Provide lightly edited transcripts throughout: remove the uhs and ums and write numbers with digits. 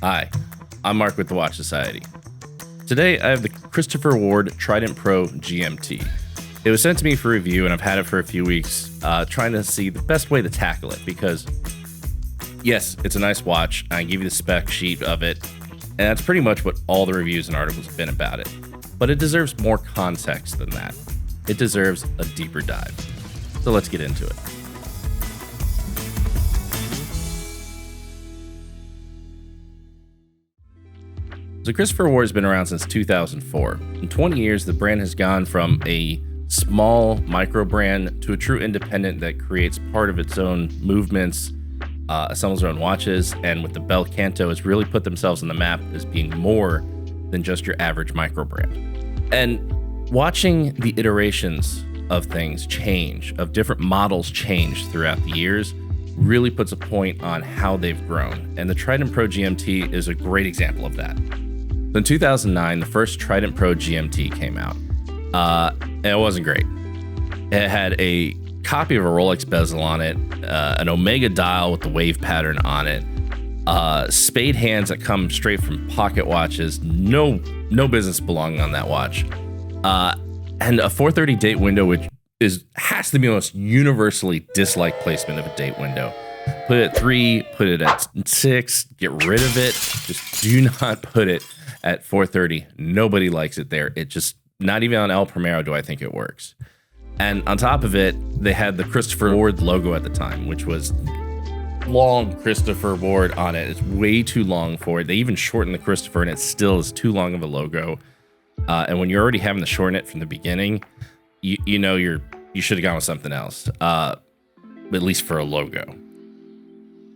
Hi, I'm Mark with the Watch Society. Today I have the Christopher Ward Trident Pro GMT. It was sent to me for review and I've had it for a few weeks trying to see the best way to tackle it because yes, it's a nice watch. I give you the spec sheet of it and that's pretty much what all the reviews and articles have been about it. But it deserves more context than that. It deserves a deeper dive. So let's get into it. So Christopher Ward has been around since 2004. In 20 years, the brand has gone from a small micro brand to a true independent that creates part of its own movements, assembles their own watches, and with the Bel Canto has really put themselves on the map as being more than just your average micro brand. And watching the iterations of things change, of different models change throughout the years, really puts a point on how they've grown. And the Trident Pro GMT is a great example of that. In 2009, the first Trident Pro GMT came out. And it wasn't great. It had a copy of a Rolex bezel on it, an Omega dial with the wave pattern on it, spade hands that come straight from pocket watches, no business belonging on that watch, and a 4:30 date window, which has to be the most universally disliked placement of a date window. Put it at 3, put it at 6, get rid of it. Just do not put it at 4:30. Nobody likes it there. It just, not even on El Primero do I think it works. And on top of it, they had the Christopher Ward logo at the time, which was long Christopher Ward on it. It's way too long for it. They even shortened the Christopher and it still is too long of a logo. And when you're already having to shorten it from the beginning, you know you should have gone with something else, at least for a logo.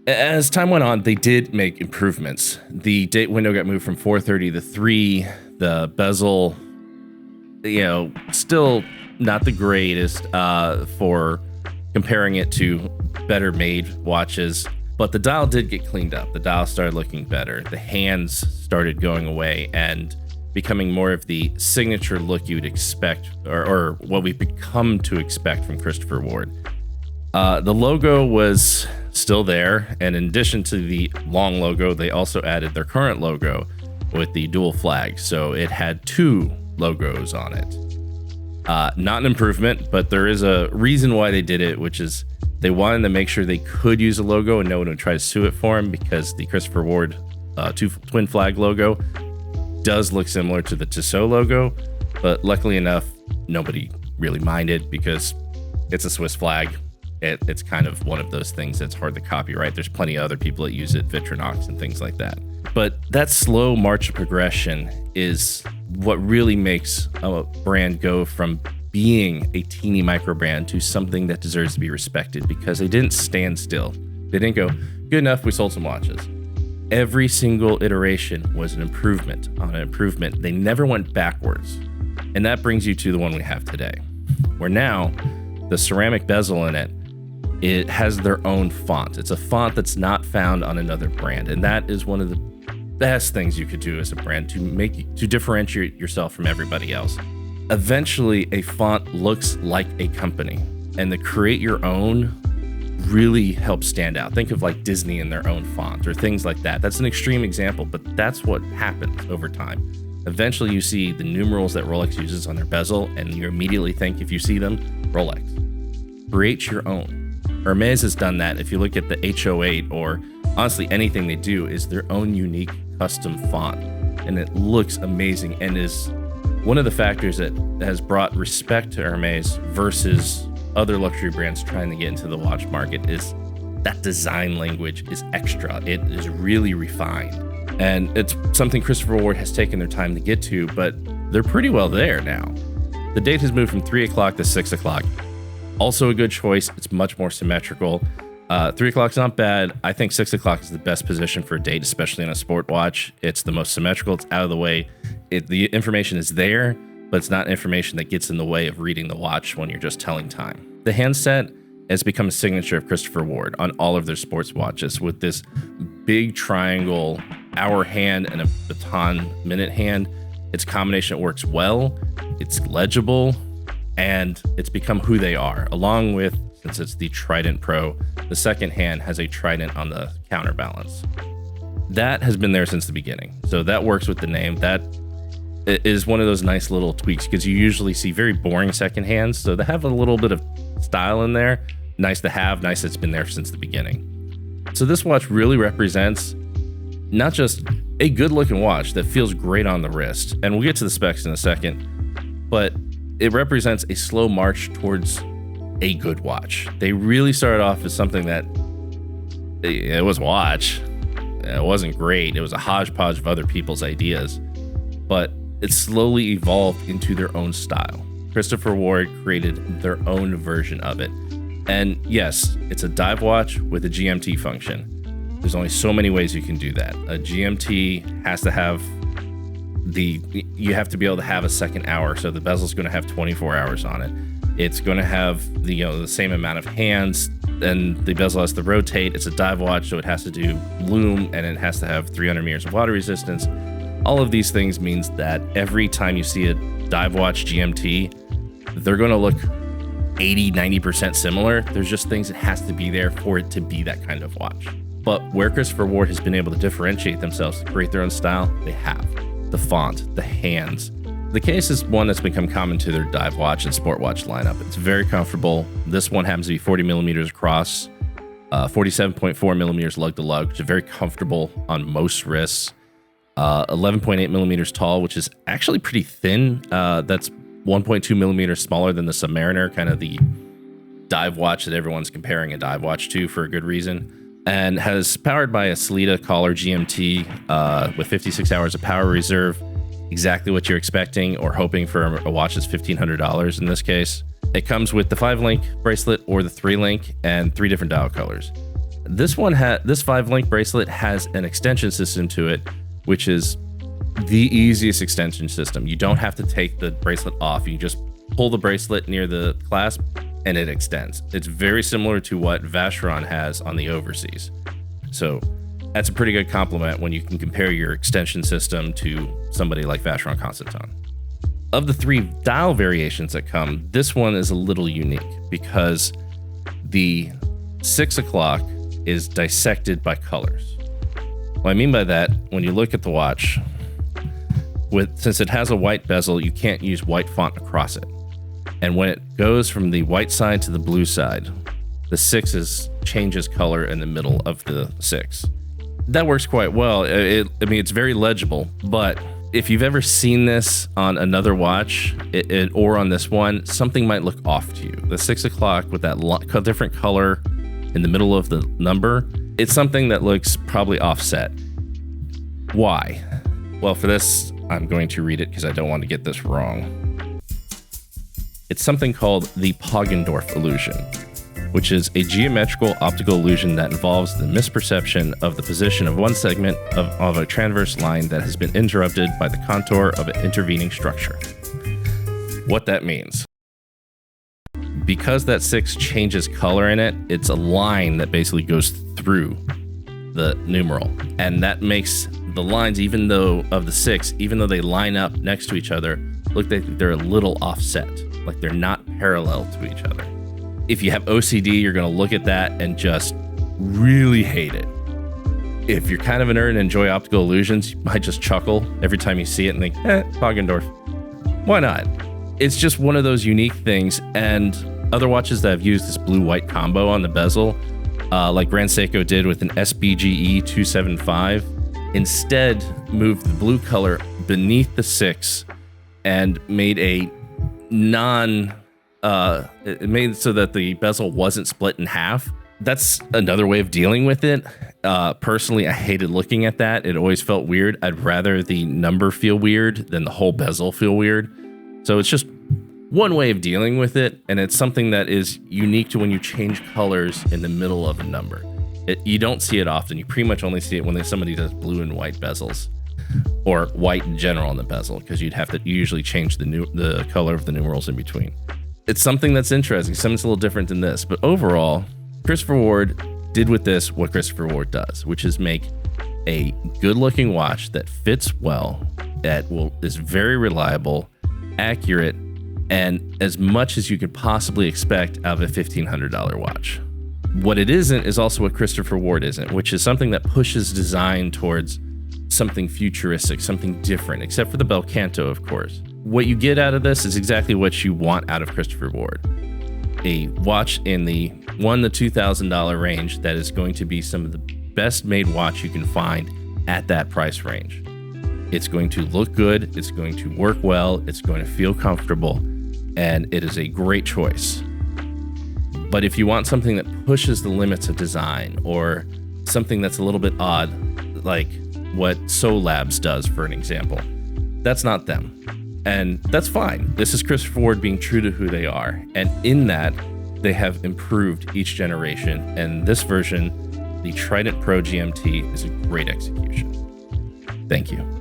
As time went on, they did make improvements. The date window got moved from 4:30 to 3. The bezel, still not the greatest for comparing it to better made watches, but the dial did get cleaned up. The dial started looking better. The hands started going away and becoming more of the signature look you'd expect, or what we've become to expect from Christopher Ward. The logo was still there, and in addition to the long logo, they also added their current logo with the dual flag, so it had 2 logos on it. Not an improvement, but there is a reason why they did it, which is they wanted to make sure they could use a logo and no one would try to sue it for them, because the Christopher Ward twin flag logo does look similar to the Tissot logo, but luckily enough, nobody really minded because it's a Swiss flag. It's kind of one of those things that's hard to copyright. There's plenty of other people that use it, Victronox and things like that. But that slow march of progression is what really makes a brand go from being a teeny micro brand to something that deserves to be respected, because they didn't stand still. They didn't go, good enough, we sold some watches. Every single iteration was an improvement on an improvement. They never went backwards. And that brings you to the one we have today, where now the ceramic bezel in it has their own font. It's a font that's not found on another brand. And that is one of the best things you could do as a brand to differentiate yourself from everybody else. Eventually, a font looks like a company, and the create your own really helps stand out. Think of like Disney and their own font or things like that. That's an extreme example, but that's what happens over time. Eventually, you see the numerals that Rolex uses on their bezel, and you immediately think, if you see them, Rolex. Create your own. Hermes has done that. If you look at the H08, or honestly anything they do, is their own unique custom font, and it looks amazing and is one of the factors that has brought respect to Hermes versus other luxury brands trying to get into the watch market. Is that design language is extra. It is really refined, and it's something Christopher Ward has taken their time to get to, but they're pretty well there now. The date has moved from 3 o'clock to 6 o'clock. Also a good choice. It's much more symmetrical. 3 o'clock's not bad. I think 6 o'clock is the best position for a date, especially on a sport watch. It's the most symmetrical. It's out of the way. The information is there, but it's not information that gets in the way of reading the watch when you're just telling time. The handset has become a signature of Christopher Ward on all of their sports watches, with this big triangle hour hand and a baton minute hand. It's a combination that works well. It's legible. And it's become who they are, along with, since it's the Trident Pro, the second hand has a trident on the counterbalance. that has been there since the beginning. So that works with the name. That is one of those nice little tweaks, because you usually see very boring second hands. So they have a little bit of style in there. Nice to have, nice it's been there since the beginning. So this watch really represents not just a good looking watch that feels great on the wrist, and we'll get to the specs in a second, but it represents a slow march towards a good watch. They really started off as something that it was a watch. It wasn't great. It was a hodgepodge of other people's ideas, but it slowly evolved into their own style. Christopher Ward created their own version of it. And yes, it's a dive watch with a GMT function. There's only so many ways you can do that. A GMT has to have you have to be able to have a second hour. So the bezel's going to have 24 hours on it. It's going to have the same amount of hands, and the bezel has to rotate. It's a dive watch, so it has to do lume, and it has to have 300 meters of water resistance. All of these things means that every time you see a dive watch GMT, they're going to look 80-90% similar. There's just things that has to be there for it to be that kind of watch. But where Christopher Ward has been able to differentiate themselves, create their own style, they have. The font, the hands. The case is one that's become common to their dive watch and sport watch lineup. It's very comfortable. This one happens to be 40 millimeters across, 47.4 millimeters lug to lug, which is very comfortable on most wrists. 11.8 millimeters tall, which is actually pretty thin. That's 1.2 millimeters smaller than the Submariner, kind of the dive watch that everyone's comparing a dive watch to for a good reason. And has powered by a Selita collar GMT with 56 hours of power reserve. Exactly what you're expecting or hoping for a watch that's $1,500 in this case. It comes with the 5-link bracelet or the 3-link and 3 different dial colors. This 5-link bracelet has an extension system to it, which is the easiest extension system. You don't have to take the bracelet off. You just pull the bracelet near the clasp and it extends. It's very similar to what Vacheron has on the Overseas. So that's a pretty good compliment when you can compare your extension system to somebody like Vacheron Constantin. Of the 3 dial variations that come, this one is a little unique because the 6 o'clock is dissected by colors. What I mean by that, when you look at the watch, since it has a white bezel, you can't use white font across it. And when it goes from the white side to the blue side, the 6 changes color in the middle of the 6. That works quite well. It's very legible, but if you've ever seen this on another watch or on this one, something might look off to you. The 6 o'clock with that different color in the middle of the number, it's something that looks probably offset. Why? Well, for this, I'm going to read it because I don't want to get this wrong. It's something called the Poggendorff illusion, which is a geometrical optical illusion that involves the misperception of the position of one segment of a transverse line that has been interrupted by the contour of an intervening structure. What that means. Because that 6 changes color in it, it's a line that basically goes through the numeral. And that makes the lines, even though they line up next to each other, look like they're a little offset, like they're not parallel to each other. If you have OCD, you're going to look at that and just really hate it. If you're kind of a nerd and enjoy optical illusions, you might just chuckle every time you see it and think, Poggendorff. Why not? It's just one of those unique things. And other watches that have used this blue-white combo on the bezel, like Grand Seiko did with an SBGE 275, instead moved the blue color beneath the 6 and made it made so that the bezel wasn't split in half. That's another way of dealing with it. Personally, I hated looking at that. It always felt weird. I'd rather the number feel weird than the whole bezel feel weird. So it's just one way of dealing with it, and it's something that is unique to when you change colors in the middle of a number. You don't see it often. You pretty much only see it when somebody does blue and white bezels, or white in general on the bezel, because you usually change the color of the numerals in between. It's something that's interesting. Something's a little different than this, but overall, Christopher Ward did with this what Christopher Ward does, which is make a good-looking watch that fits well, is very reliable, accurate, and as much as you could possibly expect out of a $1,500 watch. What it isn't is also what Christopher Ward isn't, which is something that pushes design towards something futuristic, something different, except for the bel canto, of course. What you get out of this is exactly what you want out of Christopher Ward. A watch in the $1,000 to $2,000 range that is going to be some of the best made watch you can find at that price range. It's going to look good, it's going to work well, it's going to feel comfortable, and it is a great choice. But if you want something that pushes the limits of design, or something that's a little bit odd, like what Soul Labs does, for an example, that's not them. And that's fine. This is Christopher Ward being true to who they are. And in that, they have improved each generation. And this version, the Trident Pro GMT, is a great execution. Thank you.